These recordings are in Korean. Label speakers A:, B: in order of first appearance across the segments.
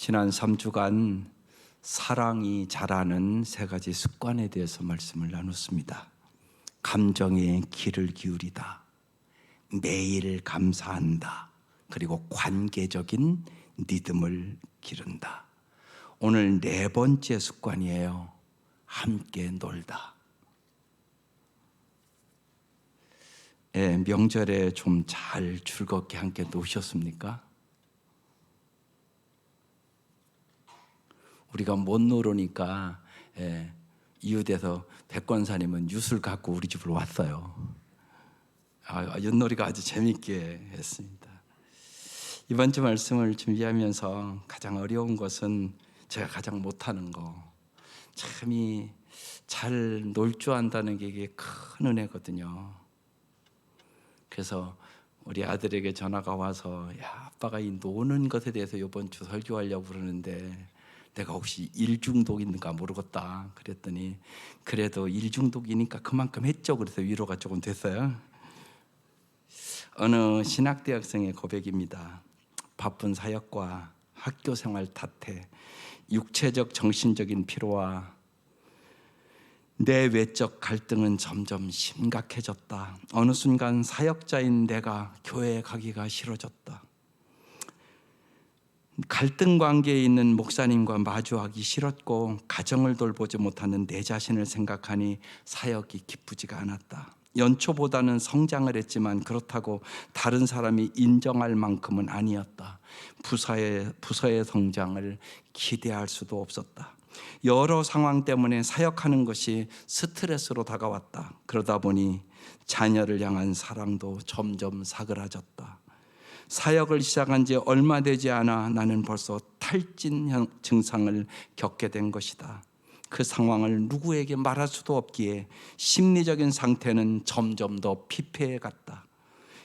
A: 지난 3주간 사랑이 자라는 3가지 습관에 대해서 말씀을 나눴습니다. 감정에 귀를 기울이다, 매일 감사한다, 그리고 관계적인 리듬을 기른다. 오늘 4번째 습관이에요. 함께 놀다. 명절에 좀 잘 즐겁게 함께 노셨습니까? 우리가 못 놀으니까 이웃에서 백권사님은 윷을 갖고 우리 집으로 왔어요. 윷놀이가 아주 재밌게 했습니다. 이번 주 말씀을 준비하면서 가장 어려운 것은 제가 가장 못하는 거, 참이 잘 놀 줄 안다는 게 이게 큰 은혜거든요. 그래서 우리 아들에게 전화가 와서, 야, 아빠가 이 노는 것에 대해서 이번 주 설교하려고 그러는데 내가 혹시 일중독인가 모르겠다 그랬더니, 그래도 일중독이니까 그만큼 했죠. 그래서 위로가 조금 됐어요. 어느 신학대학생의 고백입니다. 바쁜 사역과 학교 생활 탓에 육체적 정신적인 피로와 내 외적 갈등은 점점 심각해졌다. 어느 순간 사역자인 내가 교회에 가기가 싫어졌다. 갈등 관계에 있는 목사님과 마주하기 싫었고, 가정을 돌보지 못하는 내 자신을 생각하니 사역이 기쁘지가 않았다. 연초보다는 성장을 했지만 그렇다고 다른 사람이 인정할 만큼은 아니었다. 부서의 성장을 기대할 수도 없었다. 여러 상황 때문에 사역하는 것이 스트레스로 다가왔다. 그러다 보니 자녀를 향한 사랑도 점점 사그라졌다. 사역을 시작한 지 얼마 되지 않아 나는 벌써 탈진 증상을 겪게 된 것이다. 그 상황을 누구에게 말할 수도 없기에 심리적인 상태는 점점 더 피폐해 갔다.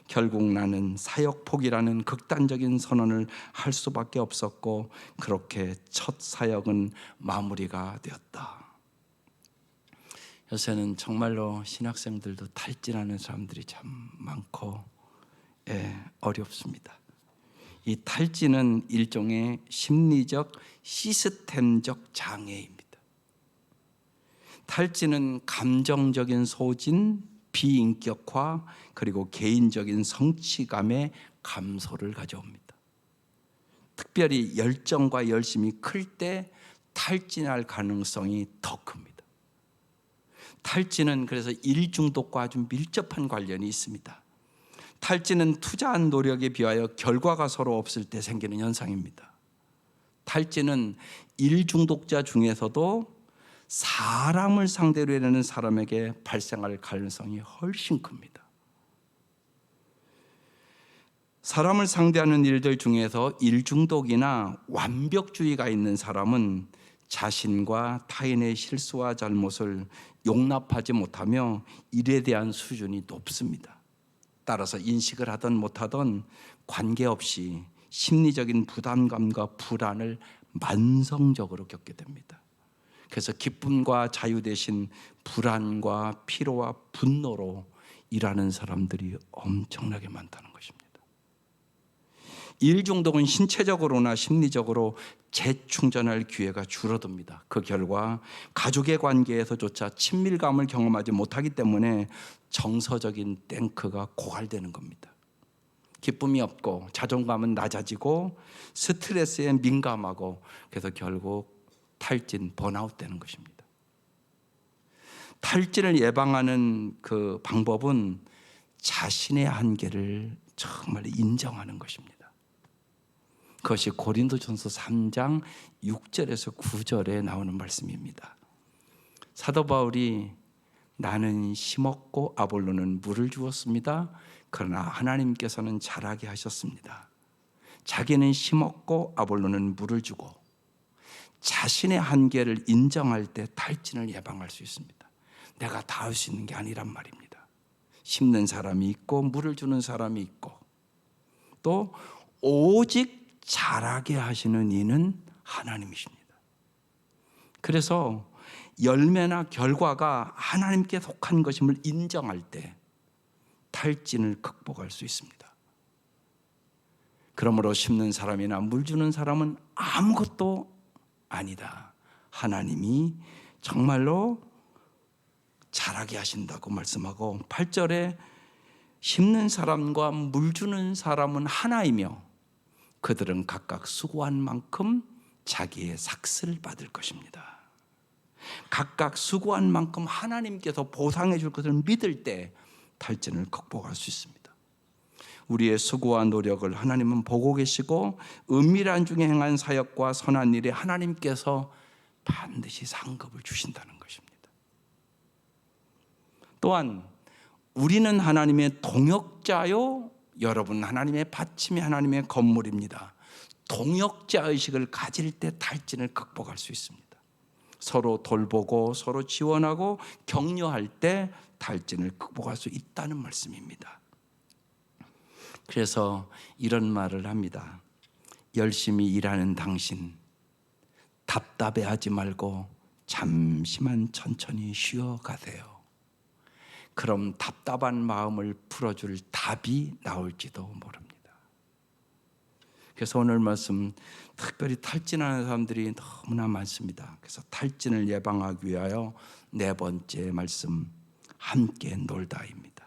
A: 결국 나는 사역 포기라는 극단적인 선언을 할 수밖에 없었고, 그렇게 첫 사역은 마무리가 되었다. 요새는 정말로 신학생들도 탈진하는 사람들이 참 많고 어렵습니다. 이 탈진은 일종의 심리적 시스템적 장애입니다. 탈진은 감정적인 소진, 비인격화, 그리고 개인적인 성취감의 감소를 가져옵니다. 특별히 열정과 열심이 클 때 탈진할 가능성이 더 큽니다. 탈진은 그래서 일 중독과 아주 밀접한 관련이 있습니다. 탈진은 투자한 노력에 비하여 결과가 서로 없을 때 생기는 현상입니다. 탈진은 일 중독자 중에서도 사람을 상대로 하는 사람에게 발생할 가능성이 훨씬 큽니다. 사람을 상대하는 일들 중에서 일중독이나 완벽주의가 있는 사람은 자신과 타인의 실수와 잘못을 용납하지 못하며 일에 대한 수준이 높습니다. 따라서 인식을 하든 못하든 관계없이 심리적인 부담감과 불안을 만성적으로 겪게 됩니다. 그래서 기쁨과 자유 대신 불안과 피로와 분노로 일하는 사람들이 엄청나게 많다는 것입니다. 일 중독은 신체적으로나 심리적으로 재충전할 기회가 줄어듭니다. 그 결과 가족의 관계에서조차 친밀감을 경험하지 못하기 때문에 정서적인 탱크가 고갈되는 겁니다. 기쁨이 없고 자존감은 낮아지고 스트레스에 민감하고, 그래서 결국 탈진, 번아웃 되는 것입니다. 탈진을 예방하는 그 방법은 자신의 한계를 정말 인정하는 것입니다. 그것이 고린도전서 3장 6절에서 9절에 나오는 말씀입니다. 사도 바울이 나는 심었고 아볼로는 물을 주었습니다. 그러나 하나님께서는 자라게 하셨습니다. 자기는 심었고 아볼로는 물을 주고, 자신의 한계를 인정할 때 탈진을 예방할 수 있습니다. 내가 다 할 수 있는 게 아니란 말입니다. 심는 사람이 있고 물을 주는 사람이 있고, 또 오직 자라게 하시는 이는 하나님이십니다. 그래서 열매나 결과가 하나님께 속한 것임을 인정할 때 탈진을 극복할 수 있습니다. 그러므로 심는 사람이나 물 주는 사람은 아무것도 아니다. 하나님이 정말로 자라게 하신다고 말씀하고 8절에 심는 사람과 물 주는 사람은 하나이며 그들은 각각 수고한 만큼 자기의 삭슬을 받을 것입니다. 각각 수고한 만큼 하나님께서 보상해 줄 것을 믿을 때 탈진을 극복할 수 있습니다. 우리의 수고와 노력을 하나님은 보고 계시고 은밀한 중에 행한 사역과 선한 일에 하나님께서 반드시 상급을 주신다는 것입니다. 또한 우리는 하나님의 동역자요, 여러분 하나님의 받침이 하나님의 건물입니다. 동역자 의식을 가질 때 탈진을 극복할 수 있습니다. 서로 돌보고 서로 지원하고 격려할 때 탈진을 극복할 수 있다는 말씀입니다. 그래서 이런 말을 합니다. 열심히 일하는 당신, 답답해하지 말고 잠시만 천천히 쉬어가세요. 그럼 답답한 마음을 풀어줄 답이 나올지도 모릅니다. 그래서 오늘 말씀 특별히 탈진하는 사람들이 너무나 많습니다. 그래서 탈진을 예방하기 위하여 네 번째 말씀, 함께 놀다입니다.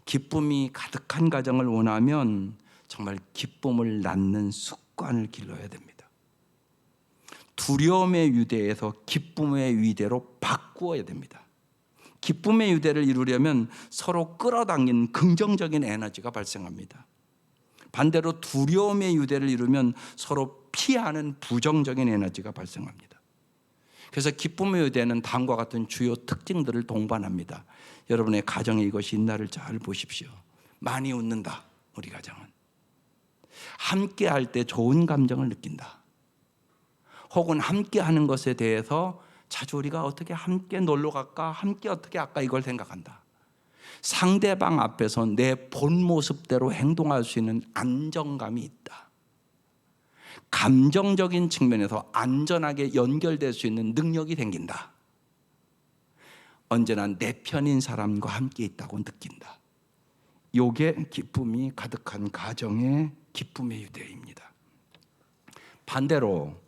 A: 기쁨이 가득한 가정을 원하면 정말 기쁨을 낳는 습관을 길러야 됩니다. 두려움의 유대에서 기쁨의 유대로 바꾸어야 됩니다. 기쁨의 유대를 이루려면 서로 끌어당기는 긍정적인 에너지가 발생합니다. 반대로 두려움의 유대를 이루면 서로 피하는 부정적인 에너지가 발생합니다. 그래서 기쁨의 유대는 다음과 같은 주요 특징들을 동반합니다. 여러분의 가정에 이것이 있나를 잘 보십시오. 많이 웃는다, 우리 가정은. 함께 할 때 좋은 감정을 느낀다. 혹은 함께 하는 것에 대해서 자주 우리가 어떻게 함께 놀러 갈까, 함께 어떻게 할까 이걸 생각한다. 상대방 앞에서 내 본 모습대로 행동할 수 있는 안정감이 있다. 감정적인 측면에서 안전하게 연결될 수 있는 능력이 생긴다. 언제나 내 편인 사람과 함께 있다고 느낀다. 이게 기쁨이 가득한 가정의 기쁨의 유대입니다. 반대로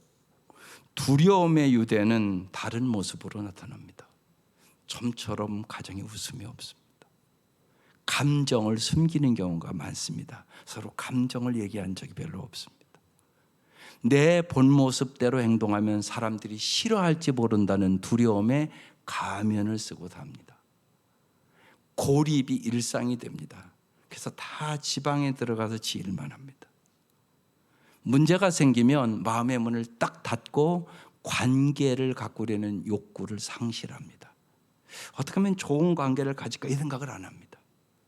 A: 두려움의 유대는 다른 모습으로 나타납니다. 좀처럼 가정에 웃음이 없습니다. 감정을 숨기는 경우가 많습니다. 서로 감정을 얘기한 적이 별로 없습니다. 내 본 모습대로 행동하면 사람들이 싫어할지 모른다는 두려움에 가면을 쓰고 삽니다. 고립이 일상이 됩니다. 그래서 다 지방에 들어가서 지 일만 합니다. 문제가 생기면 마음의 문을 딱 닫고 관계를 가꾸려는 욕구를 상실합니다. 어떻게 하면 좋은 관계를 가질까 이 생각을 안 합니다.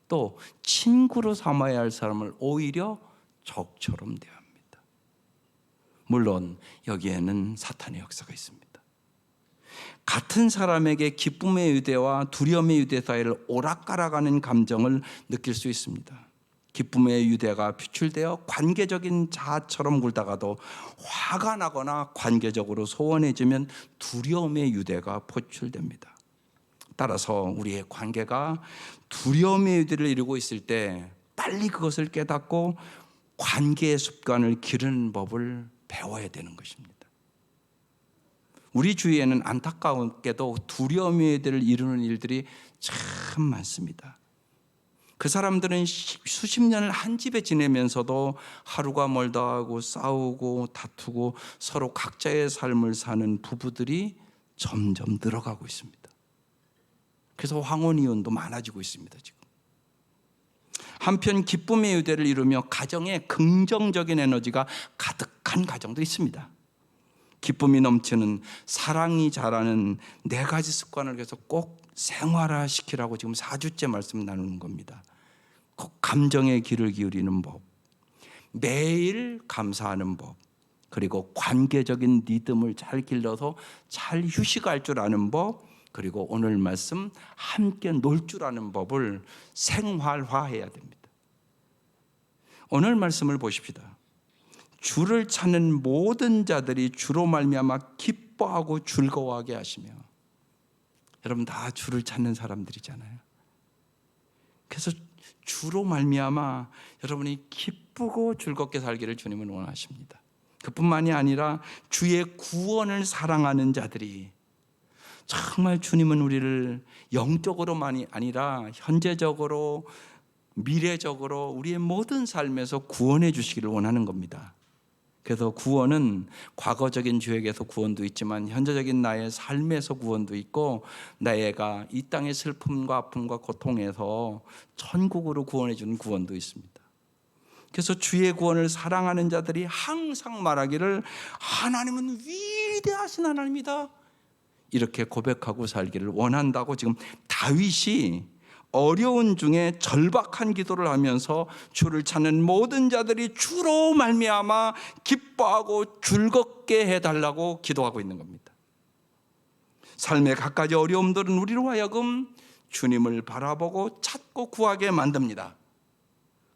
A: 또 친구로 삼아야 할 사람을 오히려 적처럼 대합니다. 물론 여기에는 사탄의 역사가 있습니다. 같은 사람에게 기쁨의 유대와 두려움의 유대 사이를 오락가락하는 감정을 느낄 수 있습니다. 기쁨의 유대가 표출되어 관계적인 자아처럼 굴다가도 화가 나거나 관계적으로 소원해지면 두려움의 유대가 표출됩니다. 따라서 우리의 관계가 두려움의 유대를 이루고 있을 때 빨리 그것을 깨닫고 관계의 습관을 기르는 법을 배워야 되는 것입니다. 우리 주위에는 안타까운게도 두려움의 유대를 이루는 일들이 참 많습니다. 그 사람들은 수십 년을 한 집에 지내면서도 하루가 멀다 하고 싸우고 다투고 서로 각자의 삶을 사는 부부들이 점점 늘어가고 있습니다. 그래서 황혼이혼도 많아지고 있습니다. 지금. 한편 기쁨의 유대를 이루며 가정에 긍정적인 에너지가 가득한 가정도 있습니다. 기쁨이 넘치는 사랑이 자라는 네 가지 습관을 계속 꼭 생활화시키라고 지금 4주째 말씀 나누는 겁니다. 꼭 감정의 귀를 기울이는 법, 매일 감사하는 법, 그리고 관계적인 리듬을 잘 길러서 잘 휴식할 줄 아는 법, 그리고 오늘 말씀 함께 놀 줄 아는 법을 생활화해야 됩니다. 오늘 말씀을 보십시다. 주를 찾는 모든 자들이 주로 말미암아 기뻐하고 즐거워하게 하시며, 여러분 다 주를 찾는 사람들이잖아요. 그래서 주로 말미암아 여러분이 기쁘고 즐겁게 살기를 주님은 원하십니다. 그뿐만이 아니라 주의 구원을 사랑하는 자들이, 정말 주님은 우리를 영적으로만이 아니라 현재적으로, 미래적으로 우리의 모든 삶에서 구원해 주시기를 원하는 겁니다. 그래서 구원은 과거적인 죄에게서 구원도 있지만 현재적인 나의 삶에서 구원도 있고, 나의가 이 땅의 슬픔과 아픔과 고통에서 천국으로 구원해 주는 구원도 있습니다. 그래서 주의 구원을 사랑하는 자들이 항상 말하기를 하나님은 위대하신 하나님이다, 이렇게 고백하고 살기를 원한다고 지금 다윗이 어려운 중에 절박한 기도를 하면서 주를 찾는 모든 자들이 주로 말미암아 기뻐하고 즐겁게 해달라고 기도하고 있는 겁니다. 삶의 갖가지 어려움들은 우리로 하여금 주님을 바라보고 찾고 구하게 만듭니다.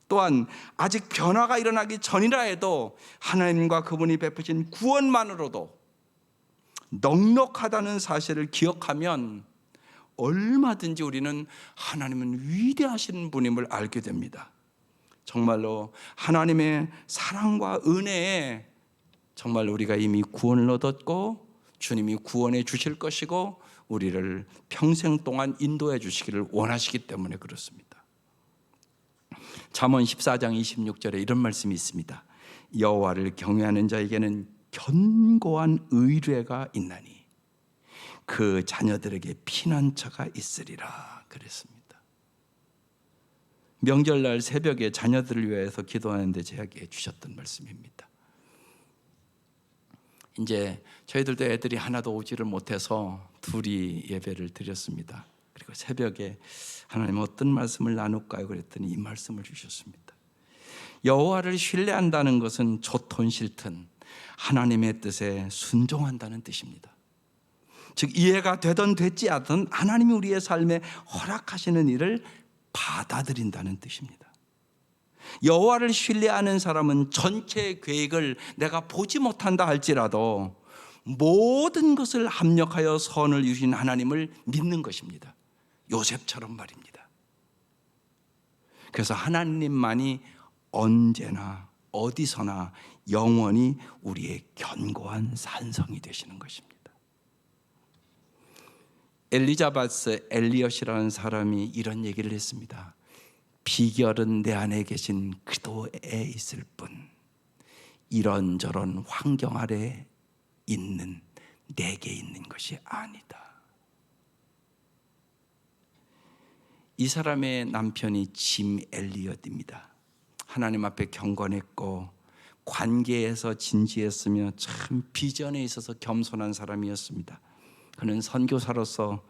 A: 또한 아직 변화가 일어나기 전이라 해도 하나님과 그분이 베푸신 구원만으로도 넉넉하다는 사실을 기억하면 얼마든지 우리는 하나님은 위대하신 분임을 알게 됩니다. 정말로 하나님의 사랑과 은혜에 정말 우리가 이미 구원을 얻었고 주님이 구원해 주실 것이고 우리를 평생 동안 인도해 주시기를 원하시기 때문에 그렇습니다. 잠언 14장 26절에 이런 말씀이 있습니다. 여호와를 경외하는 자에게는 견고한 의뢰가 있나니 그 자녀들에게 피난처가 있으리라 그랬습니다. 명절날 새벽에 자녀들을 위해서 기도하는데 제게 주셨던 말씀입니다. 이제 저희들도 애들이 하나도 오지를 못해서 둘이 예배를 드렸습니다. 그리고 새벽에 하나님 어떤 말씀을 나눌까요? 그랬더니 이 말씀을 주셨습니다. 여호와를 신뢰한다는 것은 좋든 싫든 하나님의 뜻에 순종한다는 뜻입니다. 즉 이해가 되든 되지 않든 하나님이 우리의 삶에 허락하시는 일을 받아들인다는 뜻입니다. 여호와를 신뢰하는 사람은 전체 계획을 내가 보지 못한다 할지라도 모든 것을 합력하여 선을 이루신 하나님을 믿는 것입니다. 요셉처럼 말입니다. 그래서 하나님만이 언제나 어디서나 영원히 우리의 견고한 산성이 되시는 것입니다. 엘리자베스 엘리엇이라는 사람이 이런 얘기를 했습니다. 비결은 내 안에 계신 그도에 있을 뿐 이런저런 환경 아래 있는 내게 있는 것이 아니다. 이 사람의 남편이 짐 엘리엇입니다. 하나님 앞에 경건했고 관계에서 진지했으며 참 비전에 있어서 겸손한 사람이었습니다. 그는 선교사로서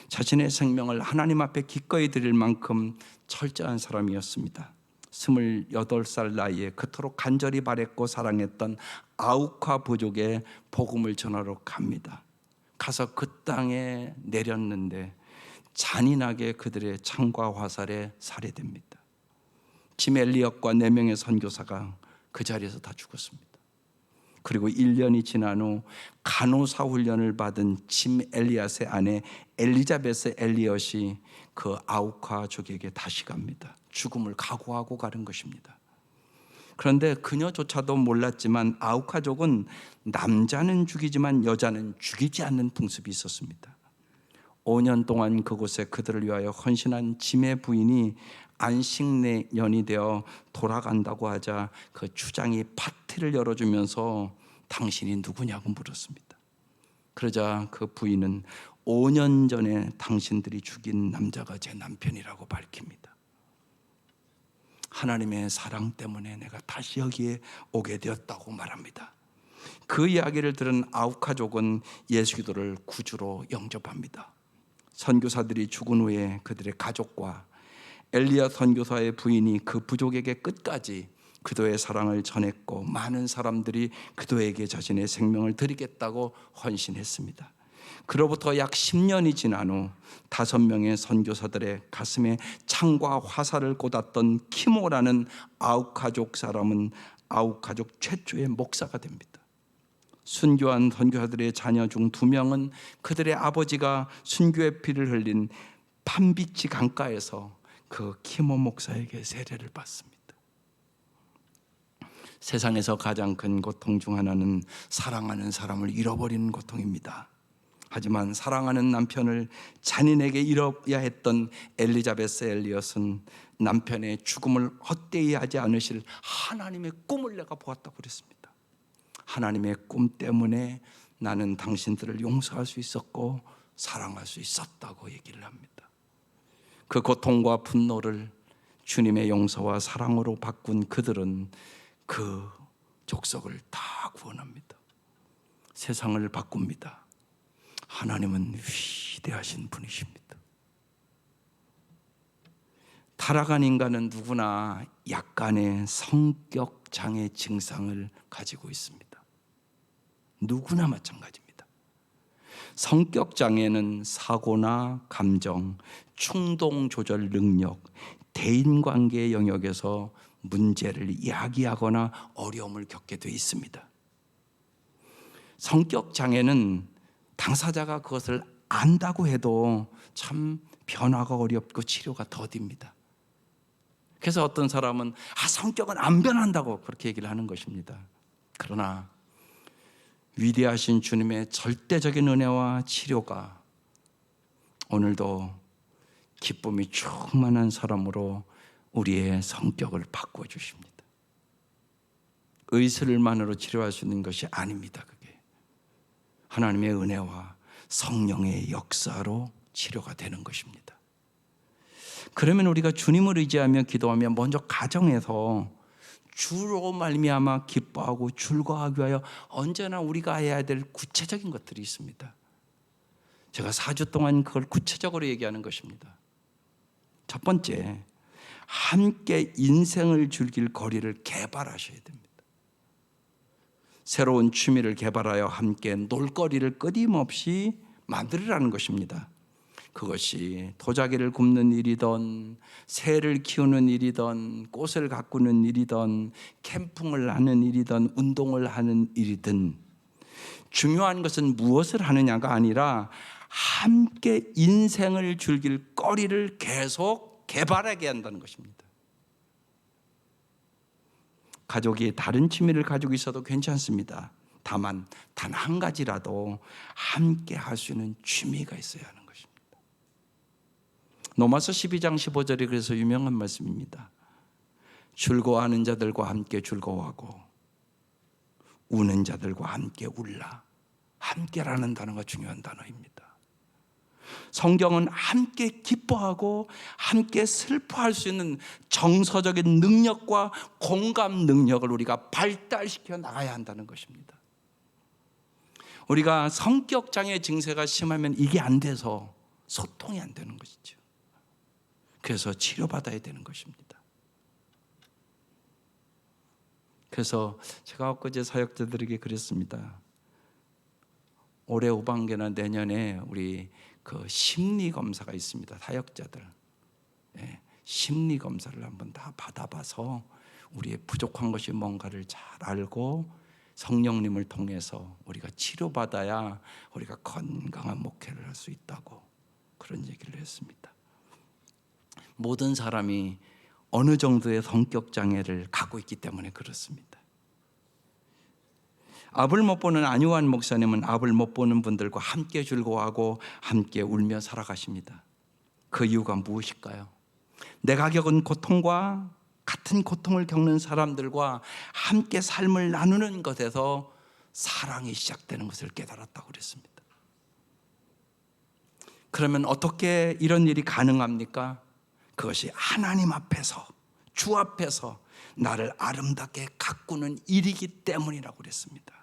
A: 자신의 생명을 하나님 앞에 기꺼이 드릴 만큼 철저한 사람이었습니다. 28살 나이에 그토록 간절히 바랬고 사랑했던 아우카 부족에 복음을 전하러 갑니다. 가서 그 땅에 내렸는데 잔인하게 그들의 창과 화살에 살해됩니다. 짐 엘리엇과 4명의 선교사가 그 자리에서 다 죽었습니다. 그리고 1년이 지난 후 간호사 훈련을 받은 짐 엘리엇의 아내 엘리자베스 엘리엇이 그 아우카족에게 다시 갑니다. 죽음을 각오하고 가는 것입니다. 그런데 그녀조차도 몰랐지만 아우카족은 남자는 죽이지만 여자는 죽이지 않는 풍습이 있었습니다. 5년 동안 그곳에 그들을 위하여 헌신한 짐의 부인이 안식년이 되어 돌아간다고 하자 그 주장이 파티를 열어주면서 당신이 누구냐고 물었습니다. 그러자 그 부인은 5년 전에 당신들이 죽인 남자가 제 남편이라고 밝힙니다. 하나님의 사랑 때문에 내가 다시 여기에 오게 되었다고 말합니다. 그 이야기를 들은 아우카족은 예수기도를 구주로 영접합니다. 선교사들이 죽은 후에 그들의 가족과 엘리야 선교사의 부인이 그 부족에게 끝까지 그도의 사랑을 전했고 많은 사람들이 그도에게 자신의 생명을 드리겠다고 헌신했습니다. 그로부터 약 10년이 지난 후 5명의 선교사들의 가슴에 창과 화살을 꽂았던 키모라는 아우카족 사람은 아우카족 최초의 목사가 됩니다. 순교한 선교사들의 자녀 중 2명은 그들의 아버지가 순교의 피를 흘린 판비치 강가에서 그 키모 목사에게 세례를 받습니다. 세상에서 가장 큰 고통 중 하나는 사랑하는 사람을 잃어버리는 고통입니다. 하지만 사랑하는 남편을 잔인하게 잃어야 했던 엘리자베스 엘리엇은 남편의 죽음을 헛되이 하지 않으실 하나님의 꿈을 내가 보았다고 그랬습니다. 하나님의 꿈 때문에 나는 당신들을 용서할 수 있었고 사랑할 수 있었다고 얘기를 합니다. 그 고통과 분노를 주님의 용서와 사랑으로 바꾼 그들은 그 족속을 다 구원합니다. 세상을 바꿉니다. 하나님은 위대하신 분이십니다. 타락한 인간은 누구나 약간의 성격 장애 증상을 가지고 있습니다. 누구나 마찬가지입니다. 성격 장애는 사고나 감정, 충동 조절 능력, 대인관계 영역에서 문제를 야기하거나 어려움을 겪게 되어 있습니다. 성격 장애는 당사자가 그것을 안다고 해도 참 변화가 어렵고 치료가 더딥니다. 그래서 어떤 사람은 성격은 안 변한다고 그렇게 얘기를 하는 것입니다. 그러나 위대하신 주님의 절대적인 은혜와 치료가 오늘도 기쁨이 충만한 사람으로 우리의 성격을 바꾸어 주십니다. 의술만으로 치료할 수 있는 것이 아닙니다. 그게 하나님의 은혜와 성령의 역사로 치료가 되는 것입니다. 그러면 우리가 주님을 의지하며 기도하며 먼저 가정에서 주로 말미암아 기뻐하고 즐거워하기 위하여 언제나 우리가 해야 될 구체적인 것들이 있습니다. 제가 4주 동안 그걸 구체적으로 얘기하는 것입니다. 첫 번째, 함께 인생을 즐길 거리를 개발하셔야 됩니다. 새로운 취미를 개발하여 함께 놀거리를 끊임없이 만들으라는 것입니다. 그것이 도자기를 굽는 일이든 새를 키우는 일이든 꽃을 가꾸는 일이든 캠핑을 하는 일이든 운동을 하는 일이든 중요한 것은 무엇을 하느냐가 아니라 함께 인생을 즐길 거리를 계속 개발하게 한다는 것입니다. 가족이 다른 취미를 가지고 있어도 괜찮습니다. 다만 단 한 가지라도 함께 할 수 있는 취미가 있어야 하는 것입니다. 로마서 12장 15절이 그래서 유명한 말씀입니다. 즐거워하는 자들과 함께 즐거워하고 우는 자들과 함께 울라. 함께라는 단어가 중요한 단어입니다. 성경은 함께 기뻐하고 함께 슬퍼할 수 있는 정서적인 능력과 공감 능력을 우리가 발달시켜 나가야 한다는 것입니다. 우리가 성격 장애 증세가 심하면 이게 안 돼서 소통이 안 되는 것이죠. 그래서 치료받아야 되는 것입니다. 그래서 제가 엊그제 사역자들에게 그랬습니다. 올해 후반기나 내년에 우리 그 심리 검사가 있습니다. 사역자들 심리 검사를 한번 다 받아봐서 우리의 부족한 것이 뭔가를 잘 알고 성령님을 통해서 우리가 치료받아야 우리가 건강한 목회를 할 수 있다고 그런 얘기를 했습니다. 모든 사람이 어느 정도의 성격 장애를 갖고 있기 때문에 그렇습니다. 앞을 못 보는 안유한 목사님은 앞을 못 보는 분들과 함께 즐거워하고 함께 울며 살아가십니다. 그 이유가 무엇일까요? 내가 겪은 고통과 같은 고통을 겪는 사람들과 함께 삶을 나누는 것에서 사랑이 시작되는 것을 깨달았다고 그랬습니다. 그러면 어떻게 이런 일이 가능합니까? 그것이 하나님 앞에서, 주 앞에서 나를 아름답게 가꾸는 일이기 때문이라고 그랬습니다.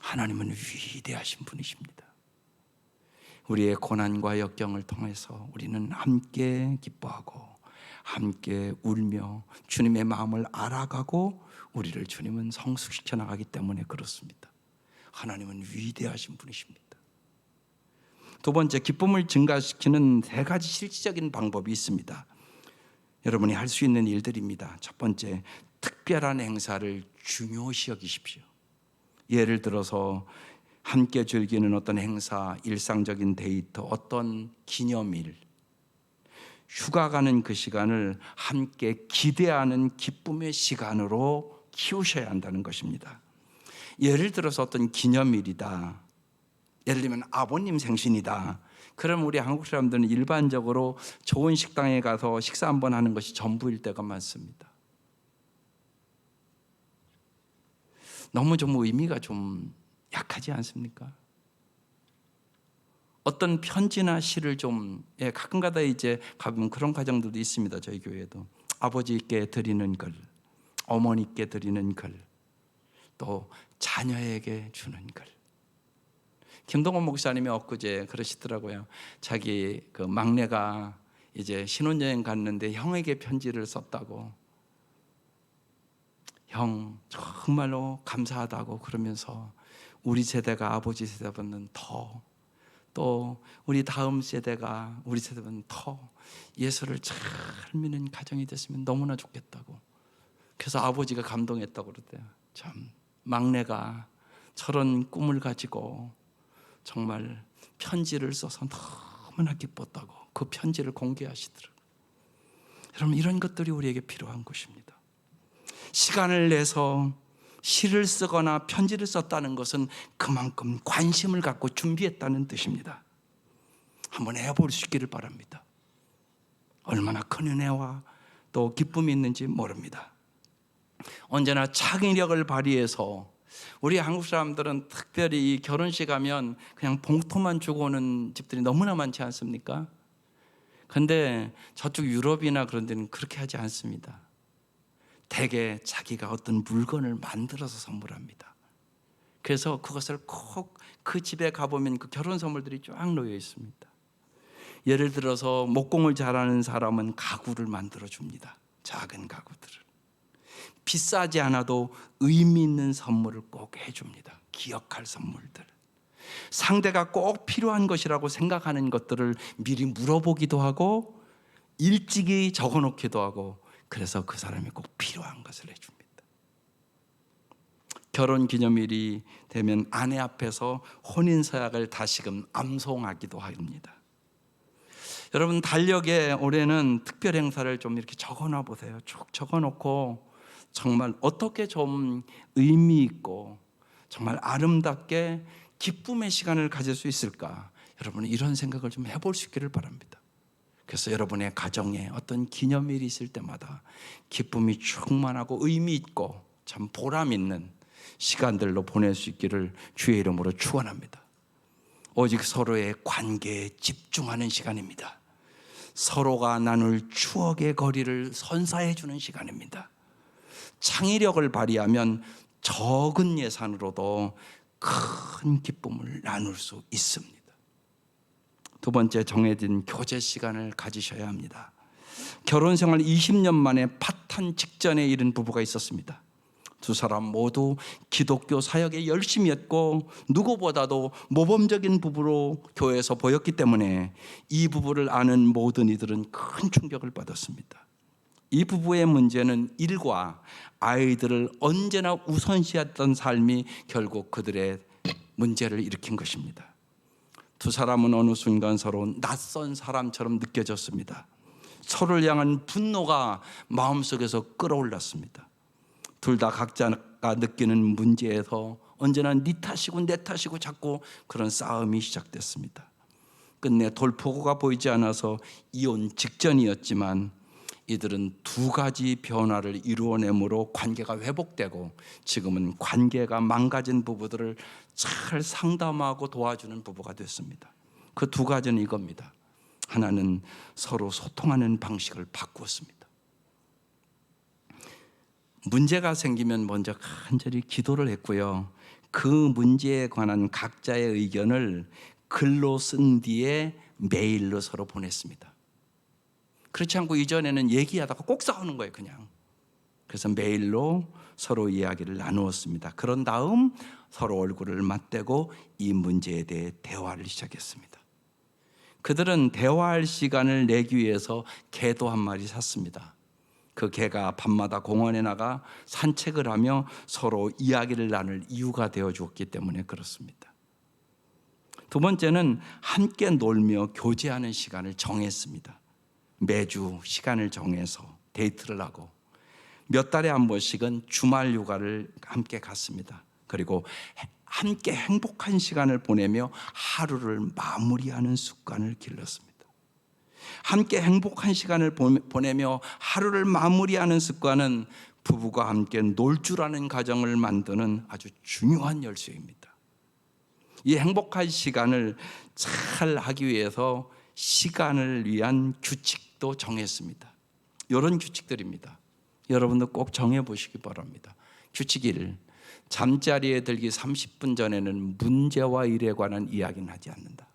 A: 하나님은 위대하신 분이십니다. 우리의 고난과 역경을 통해서 우리는 함께 기뻐하고 함께 울며 주님의 마음을 알아가고 우리를 주님은 성숙시켜 나가기 때문에 그렇습니다. 하나님은 위대하신 분이십니다. 두 번째, 기쁨을 증가시키는 3가지 실질적인 방법이 있습니다. 여러분이 할 수 있는 일들입니다. 첫 번째, 특별한 행사를 중요시 여기십시오. 예를 들어서 함께 즐기는 어떤 행사, 일상적인 데이트, 어떤 기념일, 휴가 가는 그 시간을 함께 기대하는 기쁨의 시간으로 키우셔야 한다는 것입니다. 예를 들어서 어떤 기념일이다, 예를 들면 아버님 생신이다, 그럼 우리 한국 사람들은 일반적으로 좋은 식당에 가서 식사 한번 하는 것이 전부일 때가 많습니다. 너무 좀 의미가 좀 약하지 않습니까? 어떤 편지나 시를 좀, 가끔가다 이제 가끔 그런 가정들도 있습니다. 저희 교회도 아버지께 드리는 글, 어머니께 드리는 글, 또 자녀에게 주는 글. 김동원 목사님이 엊그제 그러시더라고요. 자기 그 막내가 이제 신혼여행 갔는데 형에게 편지를 썼다고. 형 정말로 감사하다고 그러면서 우리 세대가 아버지 세대보다는 더, 또 우리 다음 세대가 우리 세대보다는 더 예수를 잘 믿는 가정이 됐으면 너무나 좋겠다고. 그래서 아버지가 감동했다고 그러대요. 참 막내가 저런 꿈을 가지고 정말 편지를 써서 너무나 기뻤다고 그 편지를 공개하시더라고요. 여러분, 이런 것들이 우리에게 필요한 것입니다. 시간을 내서 시를 쓰거나 편지를 썼다는 것은 그만큼 관심을 갖고 준비했다는 뜻입니다. 한번 해볼 수 있기를 바랍니다. 얼마나 큰 은혜와 또 기쁨이 있는지 모릅니다. 언제나 창의력을 발휘해서, 우리 한국 사람들은 특별히 이 결혼식 하면 그냥 봉투만 주고 오는 집들이 너무나 많지 않습니까? 그런데 저쪽 유럽이나 그런 데는 그렇게 하지 않습니다. 대개 자기가 어떤 물건을 만들어서 선물합니다. 그래서 그것을 꼭 그 집에 가보면 그 결혼 선물들이 쫙 놓여 있습니다. 예를 들어서 목공을 잘하는 사람은 가구를 만들어 줍니다. 작은 가구들을. 비싸지 않아도 의미 있는 선물을 꼭 해줍니다. 기억할 선물들. 상대가 꼭 필요한 것이라고 생각하는 것들을 미리 물어보기도 하고 일찍이 적어놓기도 하고, 그래서 그 사람이 꼭 필요한 것을 해줍니다. 결혼 기념일이 되면 아내 앞에서 혼인서약을 다시금 암송하기도 합니다. 여러분, 달력에 올해는 특별 행사를 좀 이렇게 적어놔 보세요. 쭉 적어놓고 정말 어떻게 좀 의미 있고 정말 아름답게 기쁨의 시간을 가질 수 있을까, 여러분은 이런 생각을 좀 해볼 수 있기를 바랍니다. 그래서 여러분의 가정에 어떤 기념일이 있을 때마다 기쁨이 충만하고 의미 있고 참 보람 있는 시간들로 보낼 수 있기를 주의 이름으로 축원합니다. 오직 서로의 관계에 집중하는 시간입니다. 서로가 나눌 추억의 거리를 선사해 주는 시간입니다. 창의력을 발휘하면 적은 예산으로도 큰 기쁨을 나눌 수 있습니다. 두 번째, 정해진 교제 시간을 가지셔야 합니다. 결혼 생활 20년 만에 파탄 직전에 이른 부부가 있었습니다. 두 사람 모두 기독교 사역에 열심히 했고 누구보다도 모범적인 부부로 교회에서 보였기 때문에 이 부부를 아는 모든 이들은 큰 충격을 받았습니다. 이 부부의 문제는 일과 아이들을 언제나 우선시했던 삶이 결국 그들의 문제를 일으킨 것입니다. 두 사람은 어느 순간 서로 낯선 사람처럼 느껴졌습니다. 서로를 향한 분노가 마음속에서 끌어올랐습니다. 둘 다 각자가 느끼는 문제에서 언제나 네 탓이고 내 탓이고 자꾸 그런 싸움이 시작됐습니다. 끝내 돌포구가 보이지 않아서 이혼 직전이었지만 이들은 두 가지 변화를 이루어내므로 관계가 회복되고 지금은 관계가 망가진 부부들을 잘 상담하고 도와주는 부부가 됐습니다. 그 두 가지는 이겁니다. 하나는 서로 소통하는 방식을 바꾸었습니다. 문제가 생기면 먼저 간절히 기도를 했고요. 그 문제에 관한 각자의 의견을 글로 쓴 뒤에 메일로 서로 보냈습니다. 그렇지 않고 이전에는 얘기하다가 꼭 싸우는 거예요, 그냥. 그래서 메일로 서로 이야기를 나누었습니다. 그런 다음 서로 얼굴을 맞대고 이 문제에 대해 대화를 시작했습니다. 그들은 대화할 시간을 내기 위해서 개도 한 마리 샀습니다. 그 개가 밤마다 공원에 나가 산책을 하며 서로 이야기를 나눌 이유가 되어 주었기 때문에 그렇습니다. 두 번째는 함께 놀며 교제하는 시간을 정했습니다. 매주 시간을 정해서 데이트를 하고 몇 달에 한 번씩은 주말 휴가를 함께 갔습니다. 그리고 함께 행복한 시간을 보내며 하루를 마무리하는 습관을 길렀습니다. 함께 행복한 시간을 보내며 하루를 마무리하는 습관은 부부가 함께 놀 줄 아는 가정을 만드는 아주 중요한 열쇠입니다. 이 행복한 시간을 잘 하기 위해서 시간을 위한 규칙도 정했습니다. 이런 규칙들입니다. 여러분도 꼭 정해보시기 바랍니다. 규칙 1, 잠자리에 들기 30분 전에는 문제와 일에 관한 이야기는 하지 않는다.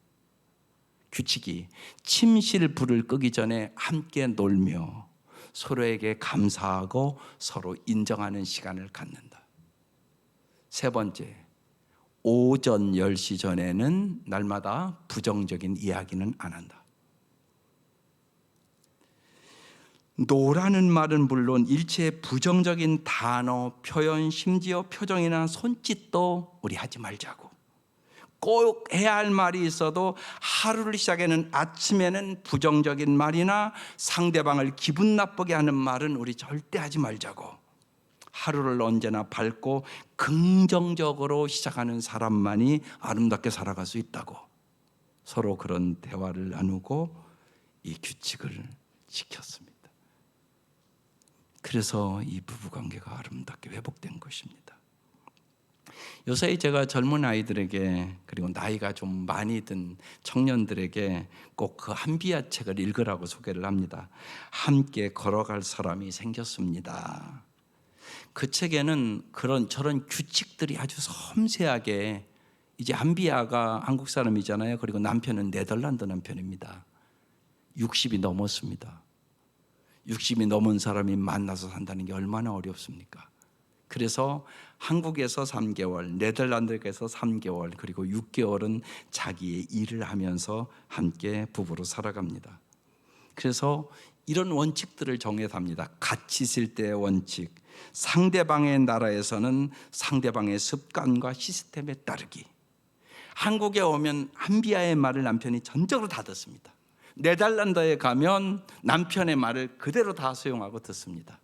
A: 규칙 2, 침실 불을 끄기 전에 함께 놀며 서로에게 감사하고 서로 인정하는 시간을 갖는다. 세 번째, 오전 10시 전에는 날마다 부정적인 이야기는 안 한다. 노라는 말은 물론 일체의 부정적인 단어, 표현, 심지어 표정이나 손짓도 우리 하지 말자고. 꼭 해야 할 말이 있어도 하루를 시작하는 아침에는 부정적인 말이나 상대방을 기분 나쁘게 하는 말은 우리 절대 하지 말자고. 하루를 언제나 밝고 긍정적으로 시작하는 사람만이 아름답게 살아갈 수 있다고. 서로 그런 대화를 나누고 이 규칙을 지켰습니다. 그래서 이 부부관계가 아름답게 회복된 것입니다. 요새 제가 젊은 아이들에게 그리고 나이가 좀 많이 든 청년들에게 꼭 그 한비야 책을 읽으라고 소개를 합니다. 함께 걸어갈 사람이 생겼습니다. 그 책에는 저런 규칙들이 아주 섬세하게, 이제 한비야가 한국 사람이잖아요. 그리고 남편은 네덜란드 남편입니다. 60이 넘었습니다. 60이 넘은 사람이 만나서 산다는 게 얼마나 어렵습니까? 그래서 한국에서 3개월, 네덜란드에서 3개월, 그리고 6개월은 자기의 일을 하면서 함께 부부로 살아갑니다. 그래서 이런 원칙들을 정해삽니다. 같이 있을 때의 원칙, 상대방의 나라에서는 상대방의 습관과 시스템에 따르기. 한국에 오면 한비야의 말을 남편이 전적으로 다 듣습니다. 네덜란드에 가면 남편의 말을 그대로 다 수용하고 듣습니다.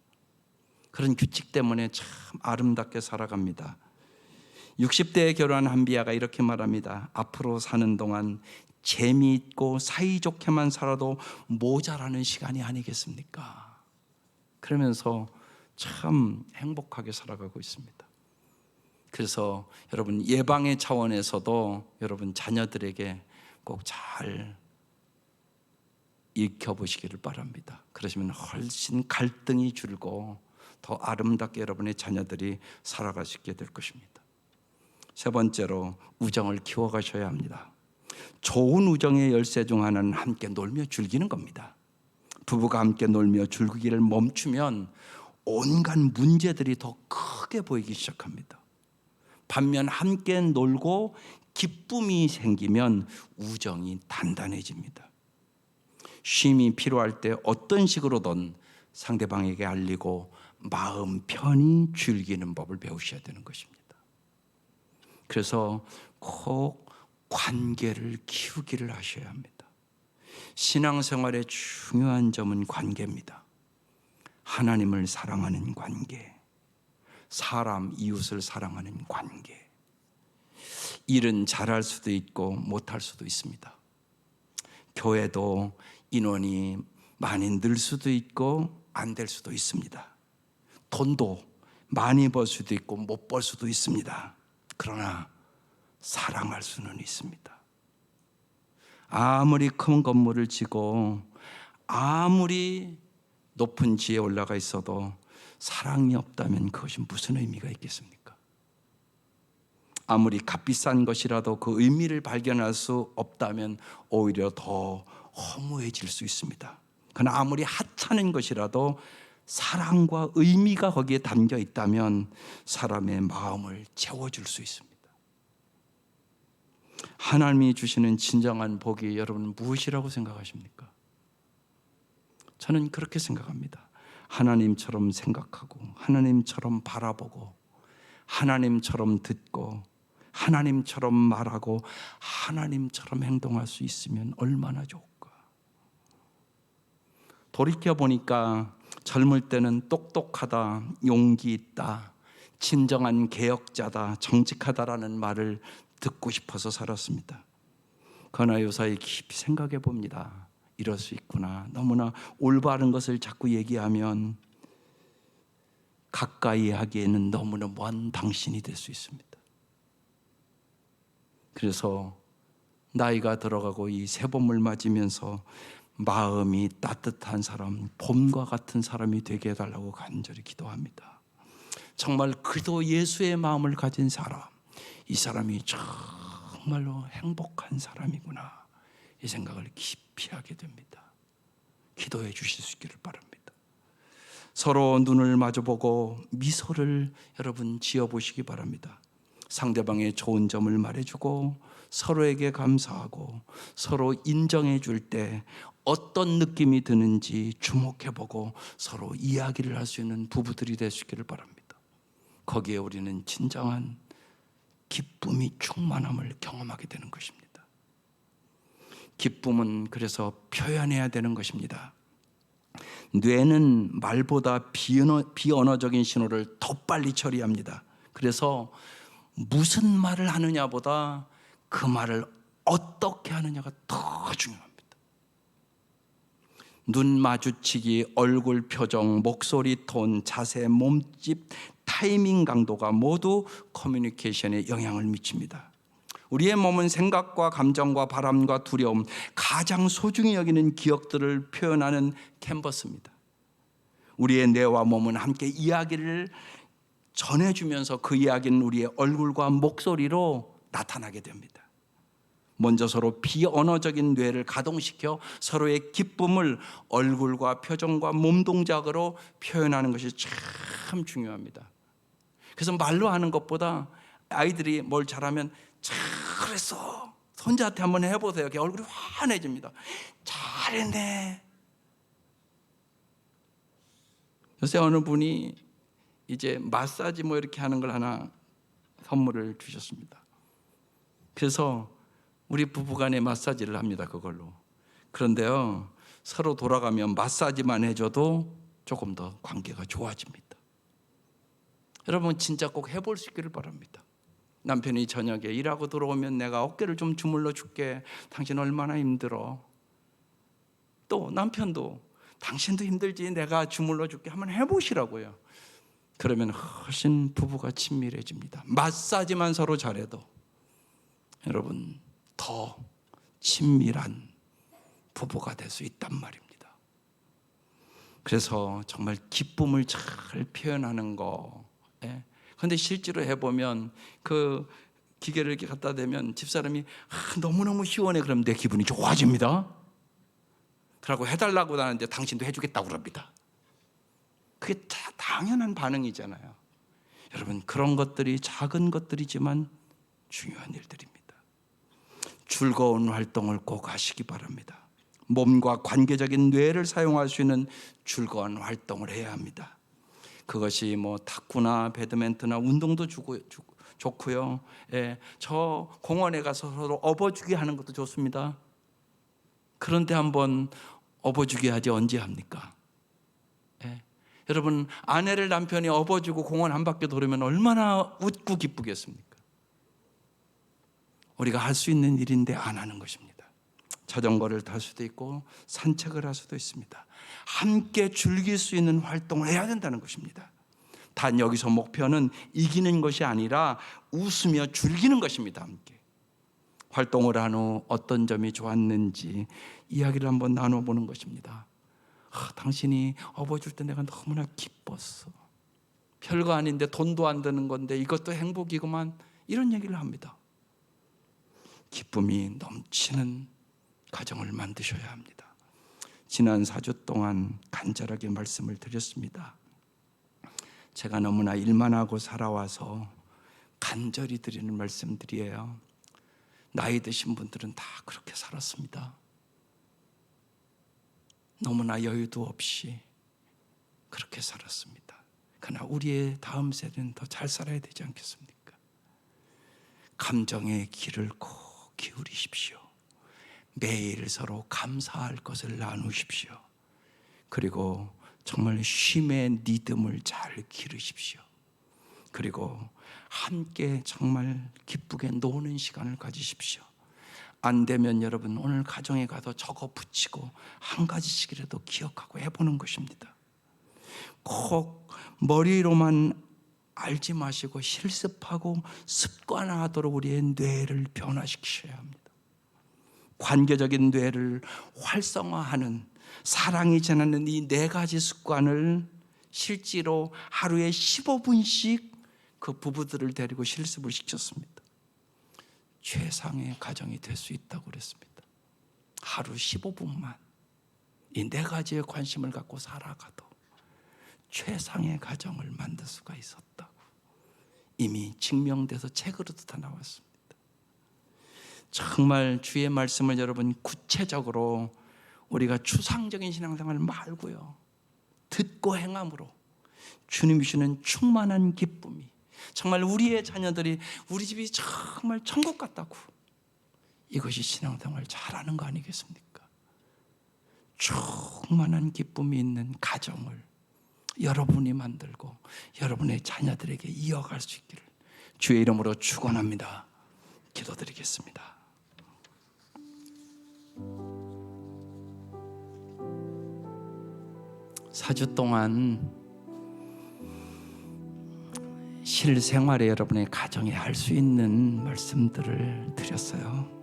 A: 그런 규칙 때문에 참 아름답게 살아갑니다. 60대에 결혼한 한비야가 이렇게 말합니다. 앞으로 사는 동안 재미있고 사이좋게만 살아도 모자라는 시간이 아니겠습니까? 그러면서 참 행복하게 살아가고 있습니다. 그래서 여러분, 예방의 차원에서도 여러분 자녀들에게 꼭 잘 익혀보시기를 바랍니다. 그러시면 훨씬 갈등이 줄고 더 아름답게 여러분의 자녀들이 살아갈 수 있게 될 것입니다. 세 번째로, 우정을 키워가셔야 합니다. 좋은 우정의 열쇠 중 하나는 함께 놀며 즐기는 겁니다. 부부가 함께 놀며 즐기기를 멈추면 온갖 문제들이 더 크게 보이기 시작합니다. 반면 함께 놀고 기쁨이 생기면 우정이 단단해집니다. 쉼이 필요할 때 어떤 식으로든 상대방에게 알리고 마음 편히 즐기는 법을 배우셔야 되는 것입니다. 그래서 꼭 관계를 키우기를 하셔야 합니다. 신앙생활의 중요한 점은 관계입니다. 하나님을 사랑하는 관계, 사람, 이웃을 사랑하는 관계. 일은 잘할 수도 있고 못할 수도 있습니다. 교회도 인원이 많이 늘 수도 있고 안 될 수도 있습니다. 돈도 많이 벌 수도 있고 못 벌 수도 있습니다. 그러나 사랑할 수는 있습니다. 아무리 큰 건물을 지고 아무리 높은 지에 올라가 있어도 사랑이 없다면 그것이 무슨 의미가 있겠습니까? 아무리 값비싼 것이라도 그 의미를 발견할 수 없다면 오히려 더 허무해질 수 있습니다. 그러나 아무리 하찮은 것이라도 사랑과 의미가 거기에 담겨 있다면 사람의 마음을 채워줄 수 있습니다. 하나님이 주시는 진정한 복이 여러분 무엇이라고 생각하십니까? 저는 그렇게 생각합니다. 하나님처럼 생각하고 하나님처럼 바라보고 하나님처럼 듣고 하나님처럼 말하고 하나님처럼 행동할 수 있으면 얼마나 좋을까. 돌이켜보니까 젊을 때는 똑똑하다, 용기 있다, 진정한 개혁자다, 정직하다라는 말을 듣고 싶어서 살았습니다. 그러나 요사이 깊이 생각해 봅니다. 이럴 수 있구나. 너무나 올바른 것을 자꾸 얘기하면 가까이 하기에는 너무나 먼 당신이 될 수 있습니다. 그래서 나이가 들어가고 이 새봄을 맞으면서 마음이 따뜻한 사람, 봄과 같은 사람이 되게 해달라고 간절히 기도합니다. 정말 그도 예수의 마음을 가진 사람, 이 사람이 정말로 행복한 사람이구나, 이 생각을 깊이 하게 됩니다. 기도해 주실 수 있기를 바랍니다. 서로 눈을 마주보고 미소를 여러분 지어보시기 바랍니다. 상대방의 좋은 점을 말해주고 서로에게 감사하고 서로 인정해 줄 때 어떤 느낌이 드는지 주목해보고 서로 이야기를 할 수 있는 부부들이 될 수 있기를 바랍니다. 거기에 우리는 진정한 기쁨이 충만함을 경험하게 되는 것입니다. 기쁨은 그래서 표현해야 되는 것입니다. 뇌는 말보다 비언어적인 신호를 더 빨리 처리합니다. 그래서 무슨 말을 하느냐보다 그 말을 어떻게 하느냐가 더 중요합니다. 눈 마주치기, 얼굴 표정, 목소리 톤, 자세, 몸집, 타이밍 강도가 모두 커뮤니케이션에 영향을 미칩니다. 우리의 몸은 생각과 감정과 바람과 두려움, 가장 소중히 여기는 기억들을 표현하는 캔버스입니다. 우리의 뇌와 몸은 함께 이야기를 전해주면서 그 이야기는 우리의 얼굴과 목소리로 나타나게 됩니다. 먼저 서로 비언어적인 뇌를 가동시켜 서로의 기쁨을 얼굴과 표정과 몸 동작으로 표현하는 것이 참 중요합니다. 그래서 말로 하는 것보다 아이들이 뭘 잘하면 잘했어, 손자한테 한번 해보세요. 얼굴이 환해집니다. 잘했네. 요새 어느 분이 이제 마사지 뭐 이렇게 하는 걸 하나 선물을 주셨습니다. 그래서 우리 부부간에 마사지를 합니다, 그걸로. 그런데요, 서로 돌아가면 마사지만 해줘도 조금 더 관계가 좋아집니다. 여러분 진짜 꼭 해볼 수 있기를 바랍니다. 남편이 저녁에 일하고 들어오면 내가 어깨를 좀 주물러 줄게. 당신 얼마나 힘들어. 또 남편도 당신도 힘들지, 내가 주물러 줄게. 한번 해보시라고요. 그러면 훨씬 부부가 친밀해집니다. 마사지만 서로 잘해도 여러분 더 친밀한 부부가 될 수 있단 말입니다. 그래서 정말 기쁨을 잘 표현하는 거. 그런데 실제로 해보면 그 기계를 이렇게 갖다 대면 집사람이 너무너무 시원해. 그러면 내 기분이 좋아집니다. 그러고 해달라고 하는데 당신도 해주겠다고 그럽니다. 그게 다 당연한 반응이잖아요. 여러분 그런 것들이 작은 것들이지만 중요한 일들입니다. 즐거운 활동을 꼭 하시기 바랍니다. 몸과 관계적인 뇌를 사용할 수 있는 즐거운 활동을 해야 합니다. 그것이 뭐 탁구나 배드민턴이나 운동도 좋고요. 저 공원에 가서 서로 업어주기 하는 것도 좋습니다. 그런데 한번 업어주기 하지 언제 합니까? 여러분 아내를 남편이 업어주고 공원 한 바퀴 돌으면 얼마나 웃고 기쁘겠습니까? 우리가 할 수 있는 일인데 안 하는 것입니다. 자전거를 탈 수도 있고 산책을 할 수도 있습니다. 함께 즐길 수 있는 활동을 해야 된다는 것입니다. 단 여기서 목표는 이기는 것이 아니라 웃으며 즐기는 것입니다. 함께 활동을 한 후 어떤 점이 좋았는지 이야기를 한번 나눠보는 것입니다. 당신이 업어줄 때 내가 너무나 기뻤어. 별거 아닌데 돈도 안 드는 건데 이것도 행복이구만. 이런 얘기를 합니다. 기쁨이 넘치는 가정을 만드셔야 합니다. 지난 4주 동안 간절하게 말씀을 드렸습니다. 제가 너무나 일만 하고 살아와서 간절히 드리는 말씀들이에요. 나이 드신 분들은 다 그렇게 살았습니다. 너무나 여유도 없이 그렇게 살았습니다. 그러나 우리의 다음 세대는 더 잘 살아야 되지 않겠습니까? 감정의 귀를 꼭 기울이십시오. 매일 서로 감사할 것을 나누십시오. 그리고 정말 쉼의 리듬을 잘 기르십시오. 그리고 함께 정말 기쁘게 노는 시간을 가지십시오. 안 되면 여러분 오늘 가정에 가서 적어 붙이고 한 가지씩이라도 기억하고 해보는 것입니다. 꼭 머리로만 알지 마시고 실습하고 습관화하도록 우리의 뇌를 변화시키셔야 합니다. 관계적인 뇌를 활성화하는, 사랑이 전하는 이 4가지 습관을 실제로 하루에 15분씩 그 부부들을 데리고 실습을 시켰습니다. 최상의 가정이 될 수 있다고 그랬습니다. 하루 15분만 이 4가지의 관심을 갖고 살아가도 최상의 가정을 만들 수가 있었다고 이미 증명돼서 책으로도 다 나왔습니다. 정말 주의 말씀을 여러분 구체적으로 우리가 추상적인 신앙생활 말고요, 듣고 행함으로 주님이 주시는 충만한 기쁨이, 정말 우리의 자녀들이 우리 집이 정말 천국 같다고, 이것이 신앙생활 잘하는 거 아니겠습니까? 충만한 기쁨이 있는 가정을 여러분이 만들고 여러분의 자녀들에게 이어갈 수 있기를 주의 이름으로 축원합니다. 기도드리겠습니다. 사주 동안 실생활에 여러분의 가정에 할 수 있는 말씀들을 드렸어요.